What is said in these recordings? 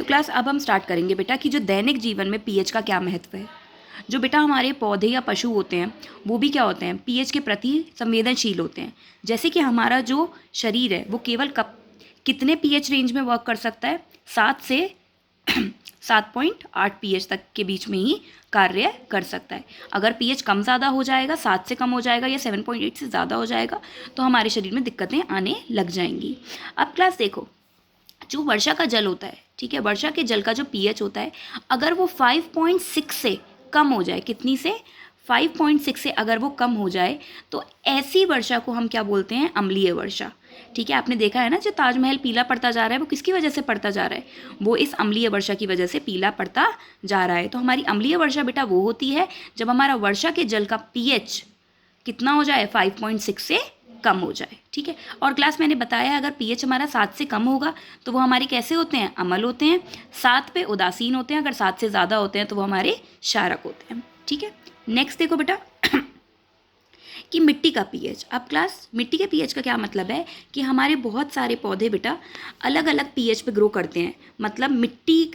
तो क्लास अब हम स्टार्ट करेंगे बेटा कि जो दैनिक जीवन में पीएच का क्या महत्व है। जो बेटा हमारे पौधे या पशु होते हैं वो भी क्या होते हैं, पीएच के प्रति संवेदनशील होते हैं। जैसे कि हमारा जो शरीर है वो केवल कितने पीएच रेंज में वर्क कर सकता है, 7 से 7.8 पीएच तक के बीच में ही कार्य कर सकता है। अगर पीएच कम ज़्यादा हो जाएगा, 7 से कम हो जाएगा या 7.8 से ज़्यादा हो जाएगा तो हमारे शरीर में दिक्कतें आने लग जाएंगी। अब क्लास देखो, जो वर्षा का जल होता है, ठीक है, वर्षा के जल का जो पीएच होता है, अगर वो 5.6 से कम हो जाए, कितनी से, 5.6 से अगर वो कम हो जाए तो ऐसी वर्षा को हम क्या बोलते हैं, अम्लीय वर्षा। ठीक है, आपने देखा है ना, जो ताजमहल पीला पड़ता जा रहा है वो किसकी वजह से पड़ता जा रहा है, वो इस अम्लीय वर्षा की वजह से पीला पड़ता जा रहा है। तो हमारी अम्लीय वर्षा बेटा वो होती है जब हमारा वर्षा के जल का पीएच कितना हो जाए, 5.6 से कम हो जाए। ठीक है, और क्लास मैंने बताया अगर पीएच हमारा 7 से कम होगा तो वो हमारे कैसे होते हैं, अम्ल होते हैं। 7 पे उदासीन होते हैं, अगर 7 से ज़्यादा होते हैं तो वो हमारे क्षारक होते हैं। ठीक है, नेक्स्ट देखो बेटा कि मिट्टी का पीएच। अब क्लास मिट्टी के पीएच का क्या मतलब है कि हमारे बहुत सारे पौधे बेटा अलग अलग पीएच पे ग्रो करते हैं। मतलब मिट्टी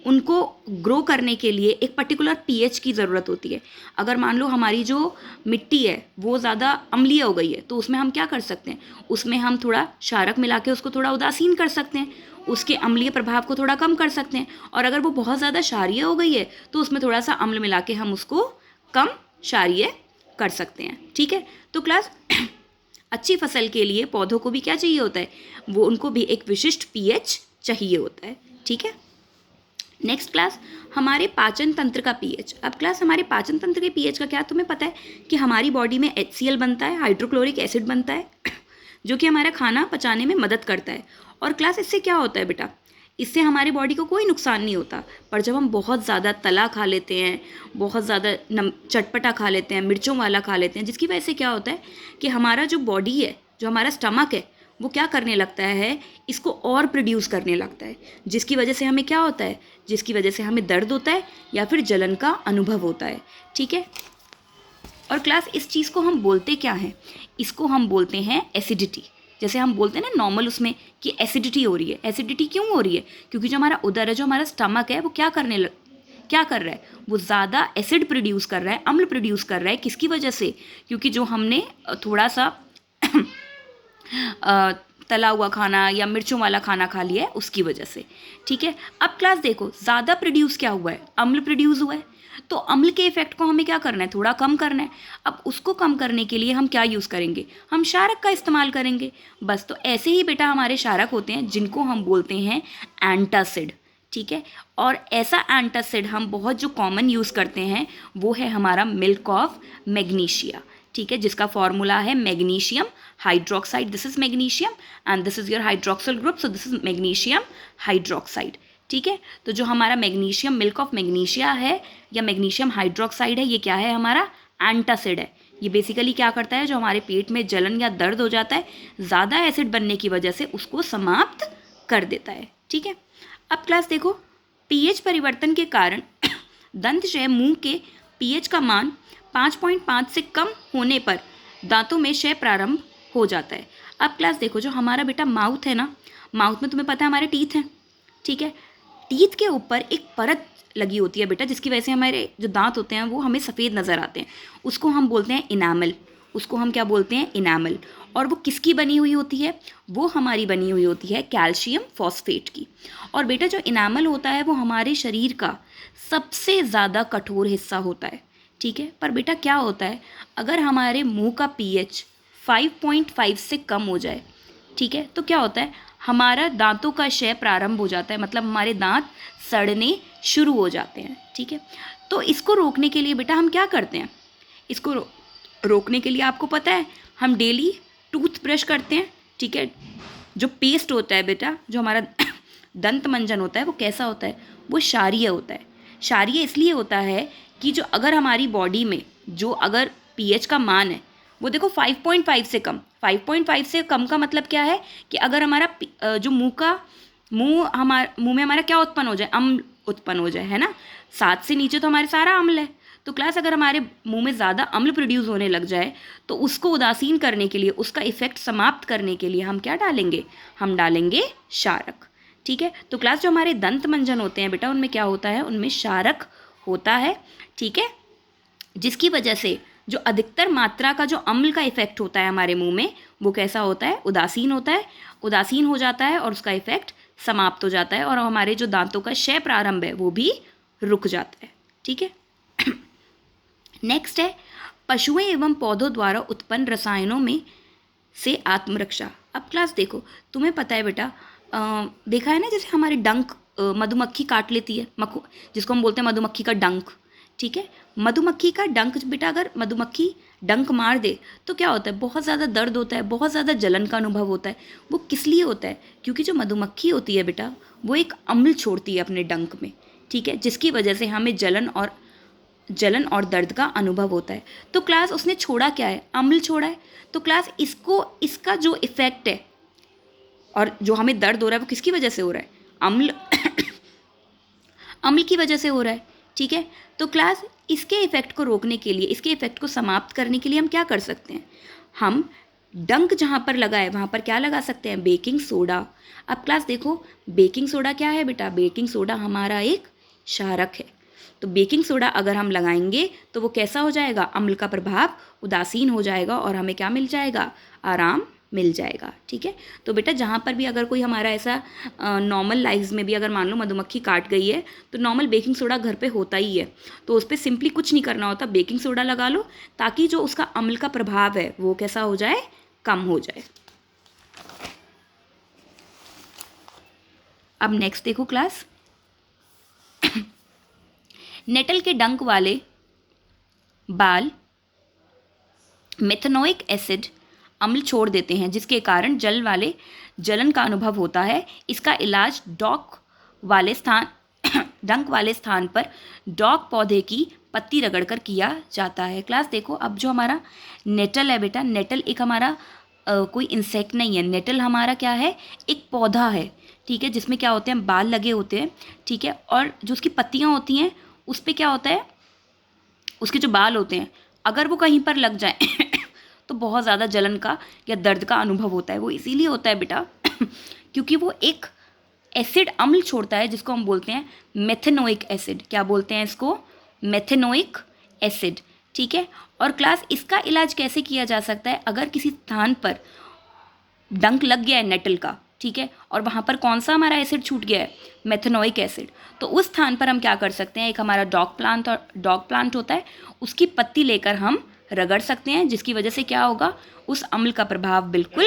उनको ग्रो करने के लिए एक पर्टिकुलर पीएच की ज़रूरत होती है। अगर मान लो हमारी जो मिट्टी है वो ज़्यादा अम्लीय हो गई है तो उसमें हम क्या कर सकते हैं, उसमें हम थोड़ा क्षारक मिला के उसको थोड़ा उदासीन कर सकते हैं, उसके अम्लीय प्रभाव को थोड़ा कम कर सकते हैं। और अगर वो बहुत ज़्यादा क्षारीय हो गई है तो उसमें थोड़ा सा अम्ल मिला के हम उसको कम क्षारीय कर सकते हैं। ठीक है, तो क्लास अच्छी फसल के लिए पौधों को भी क्या चाहिए होता है, वो उनको भी एक विशिष्ट पीएच चाहिए होता है। ठीक है, नेक्स्ट क्लास हमारे पाचन तंत्र का पीएच। अब क्लास हमारे पाचन तंत्र के पीएच का क्या तुम्हें पता है कि हमारी बॉडी में HCl बनता है, हाइड्रोक्लोरिक एसिड बनता है, जो कि हमारा खाना पचाने में मदद करता है। और क्लास इससे क्या होता है बेटा, इससे हमारी बॉडी को कोई नुकसान नहीं होता। पर जब हम बहुत ज़्यादा तला खा लेते हैं, बहुत ज़्यादा चटपटा खा लेते हैं, मिर्चों वाला खा लेते हैं, जिसकी वजह से क्या होता है कि हमारा जो बॉडी है, जो हमारा स्टमक है, वो क्या करने लगता है, इसको और प्रोड्यूस करने लगता है, जिसकी वजह से हमें क्या होता है, जिसकी वजह से हमें दर्द होता है या फिर जलन का अनुभव होता है। ठीक है, और क्लास इस चीज़ को हम बोलते क्या हैं, इसको हम बोलते हैं एसिडिटी। जैसे हम बोलते हैं ना नॉर्मल उसमें कि एसिडिटी हो रही है। एसिडिटी क्यों हो रही है, क्योंकि जो हमारा उदर है, जो हमारा स्टमक है, वो क्या कर रहा है, वो ज़्यादा एसिड प्रोड्यूस कर रहा है, अम्ल प्रोड्यूस कर रहा है। किसकी वजह से, क्योंकि जो हमने थोड़ा सा तला हुआ खाना या मिर्चों वाला खाना खा लिया है उसकी वजह से। ठीक है, अब क्लास देखो ज़्यादा प्रोड्यूस क्या हुआ है, अम्ल प्रोड्यूस हुआ है, तो अम्ल के इफेक्ट को हमें क्या करना है, थोड़ा कम करना है। अब उसको कम करने के लिए हम क्या यूज़ करेंगे, हम क्षारक का इस्तेमाल करेंगे। बस, तो ऐसे ही बेटा हमारे क्षारक होते हैं जिनको हम बोलते हैं एंटासिड। ठीक है, और ऐसा एंटासिड हम बहुत जो कॉमन यूज़ करते हैं वो है हमारा मिल्क ऑफ मैग्नीशिया। ठीक है, जिसका फॉर्मूला है magnesium hydroxide. This is magnesium and this is your hydroxyl group, so this is magnesium hydroxide. ठीक है, तो जो हमारा मैग्नीशियम मिल्क ऑफ मैग्नीशिया है या मैग्नीशियम हाइड्रोक्साइड है, ये क्या है, हमारा एंटासिड है। ये बेसिकली क्या करता है, जो हमारे पेट में जलन या दर्द हो जाता है ज़्यादा एसिड बनने की वजह से, उसको समाप्त कर देता है। ठीक है, अब क्लास देखो, पीएच परिवर्तन के कारण दंतशय मुंह के पीएच का मान 5.5 से कम होने पर दांतों में क्षय प्रारंभ हो जाता है। अब क्लास देखो, जो हमारा बेटा माउथ है ना, माउथ में तुम्हें पता है हमारे टीथ हैं। ठीक है, टीथ के ऊपर एक परत लगी होती है बेटा, जिसकी वजह से हमारे जो दांत होते हैं वो हमें सफ़ेद नज़र आते हैं। उसको हम बोलते हैं इनामल। उसको हम क्या बोलते हैं, इनामल। और वो किसकी बनी हुई होती है, वो हमारी बनी हुई होती है कैल्शियम फॉस्फेट की। और बेटा जो इनामल होता है वो हमारे शरीर का सबसे ज़्यादा कठोर हिस्सा होता है। ठीक है, पर बेटा क्या होता है, अगर हमारे मुंह का पीएच 5.5 से कम हो जाए, ठीक है, तो क्या होता है, हमारा दांतों का क्षय प्रारंभ हो जाता है। मतलब हमारे दांत सड़ने शुरू हो जाते हैं। ठीक है, तो इसको रोकने के लिए बेटा हम क्या करते हैं, इसको रोकने के लिए आपको पता है हम डेली टूथ ब्रश करते हैं। ठीक है, जो पेस्ट होता है बेटा, जो हमारा दंत मंजन होता है, वो कैसा होता है, वो क्षारीय होता है। क्षारीय इसलिए होता है कि जो अगर हमारी बॉडी में जो अगर पीएच का मान है वो देखो 5.5 से कम, 5.5 से कम का मतलब क्या है कि अगर हमारा जो मुंह में हमारा क्या उत्पन्न हो जाए, अम्ल उत्पन्न हो जाए, है ना। 7 से नीचे तो हमारे सारा अम्ल है। तो क्लास अगर हमारे मुंह में ज़्यादा अम्ल प्रोड्यूस होने लग जाए तो उसको उदासीन करने के लिए, उसका इफेक्ट समाप्त करने के लिए हम क्या डालेंगे, हम डालेंगे क्षारक। ठीक है। तो क्लास जो हमारे दंत मंजन होते हैं बेटा, उनमें क्या होता है, उनमें क्षारक होता है, ठीक है, जिसकी वजह से जो अधिकतर मात्रा का जो अम्ल का इफेक्ट होता है हमारे मुंह में, वो कैसा होता है, उदासीन होता है, उदासीन हो जाता है और उसका इफेक्ट समाप्त हो जाता है और हमारे जो दांतों का क्षय प्रारंभ है वो भी रुक जाता है, ठीक है। नेक्स्ट है पशुओं एवं पौधों द्वारा उत्पन्न रसायनों में से आत्मरक्षा। अब क्लास देखो, तुम्हें पता है बेटा, देखा है ना, जैसे हमारे डंक मधुमक्खी काट लेती है, जिसको हम बोलते हैं मधुमक्खी का डंक, ठीक है। मधुमक्खी का डंक बेटा, अगर मधुमक्खी डंक मार दे तो क्या होता है, बहुत ज़्यादा दर्द होता है, बहुत ज़्यादा जलन का अनुभव होता है। वो किस लिए होता है, क्योंकि जो मधुमक्खी होती है बेटा, वो एक अम्ल छोड़ती है अपने डंक में, ठीक है, जिसकी वजह से हमें जलन और दर्द का अनुभव होता है। तो क्लास उसने छोड़ा क्या है, अम्ल छोड़ा है। तो क्लास इसका जो इफेक्ट है और जो हमें दर्द हो रहा है वो किसकी वजह से हो रहा है, अम्ल की वजह से हो रहा है, ठीक है। तो क्लास इसके इफेक्ट को रोकने के लिए, इसके इफेक्ट को समाप्त करने के लिए हम क्या कर सकते हैं, हम डंक जहाँ पर लगा है वहाँ पर क्या लगा सकते हैं, बेकिंग सोडा। अब क्लास देखो, बेकिंग सोडा क्या है बेटा, बेकिंग सोडा हमारा एक क्षारक है। तो बेकिंग सोडा अगर हम लगाएंगे तो वो कैसा हो जाएगा, अम्ल का प्रभाव उदासीन हो जाएगा और हमें क्या मिल जाएगा, आराम मिल जाएगा, ठीक है। तो बेटा जहाँ पर भी अगर कोई हमारा ऐसा नॉर्मल लाइफ में भी अगर मान लो मधुमक्खी काट गई है तो नॉर्मल बेकिंग सोडा घर पे होता ही है, तो उस पर सिंपली कुछ नहीं करना होता, बेकिंग सोडा लगा लो ताकि जो उसका अम्ल का प्रभाव है वो कैसा हो जाए, कम हो जाए। अब नेक्स्ट देखो क्लास, नेटल के डंक वाले बाल मेथनोइक एसिड अम्ल छोड़ देते हैं, जिसके कारण जलन का अनुभव होता है। इसका इलाज डंक वाले स्थान पर डॉक पौधे की पत्ती रगड़कर किया जाता है। क्लास देखो, अब जो हमारा नेटल है बेटा, नेटल एक हमारा कोई इंसेक्ट नहीं है, नेटल हमारा क्या है, एक पौधा है, ठीक है, जिसमें क्या होते हैं, बाल लगे होते हैं, ठीक है, और जो उसकी पत्तियाँ होती हैं उस पर क्या होता है, उसके जो बाल होते हैं अगर वो कहीं पर लग जाए तो बहुत ज़्यादा जलन का या दर्द का अनुभव होता है। वो इसीलिए होता है बेटा क्योंकि वो एक एसिड अम्ल छोड़ता है जिसको हम बोलते हैं मेथेनोइक एसिड। क्या बोलते हैं इसको, मेथेनोइक एसिड, ठीक है। और क्लास इसका इलाज कैसे किया जा सकता है, अगर किसी स्थान पर डंक लग गया है नेटल का, ठीक है, और वहाँ पर कौन सा हमारा एसिड छूट गया है, मेथेनोइक एसिड, तो उस स्थान पर हम क्या कर सकते हैं, एक हमारा डॉग प्लांट होता है, उसकी पत्ती लेकर हम रगड़ सकते हैं, जिसकी वजह से क्या होगा, उस अम्ल का प्रभाव बिल्कुल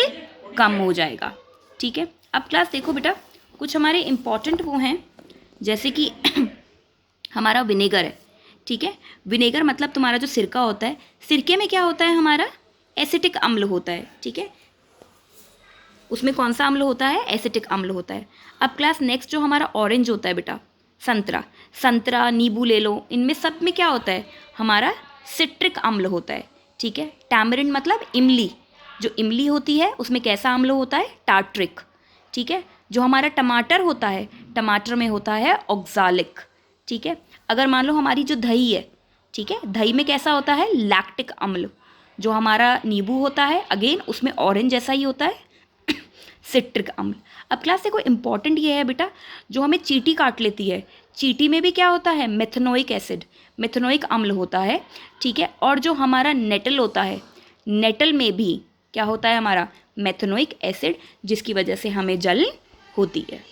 कम हो जाएगा, ठीक है। अब क्लास देखो बेटा, कुछ हमारे इम्पॉर्टेंट वो हैं, जैसे कि हमारा विनेगर है, ठीक है। विनेगर मतलब तुम्हारा जो सिरका होता है, सिरके में क्या होता है, हमारा एसिटिक अम्ल होता है, ठीक है, उसमें कौन सा अम्ल होता है, एसिटिक अम्ल होता है। अब क्लास नेक्स्ट जो हमारा ऑरेंज होता है बेटा, संतरा नींबू ले लो, इनमें सब में क्या होता है, हमारा सिट्रिक अम्ल होता है, ठीक है। टैमरिंड मतलब इमली, जो इमली होती है उसमें कैसा अम्ल होता है, टार्ट्रिक, ठीक है। जो हमारा टमाटर होता है, टमाटर में होता है ऑक्सालिक, ठीक है। अगर मान लो हमारी जो दही है, ठीक है, दही में कैसा होता है, लैक्टिक अम्ल। जो हमारा नींबू होता है अगेन उसमें ऑरेंज जैसा ही होता है, सिट्रिक अम्ल। अब क्लास देखो इंपॉर्टेंट ये है बेटा, जो हमें चींटी काट लेती है, चींटी में भी क्या होता है, मेथनोइक एसिड, मेथनोइक अम्ल होता है, ठीक है। और जो हमारा नेटल होता है, नेटल में भी क्या होता है, हमारा मेथनोइक एसिड, जिसकी वजह से हमें जलन होती है।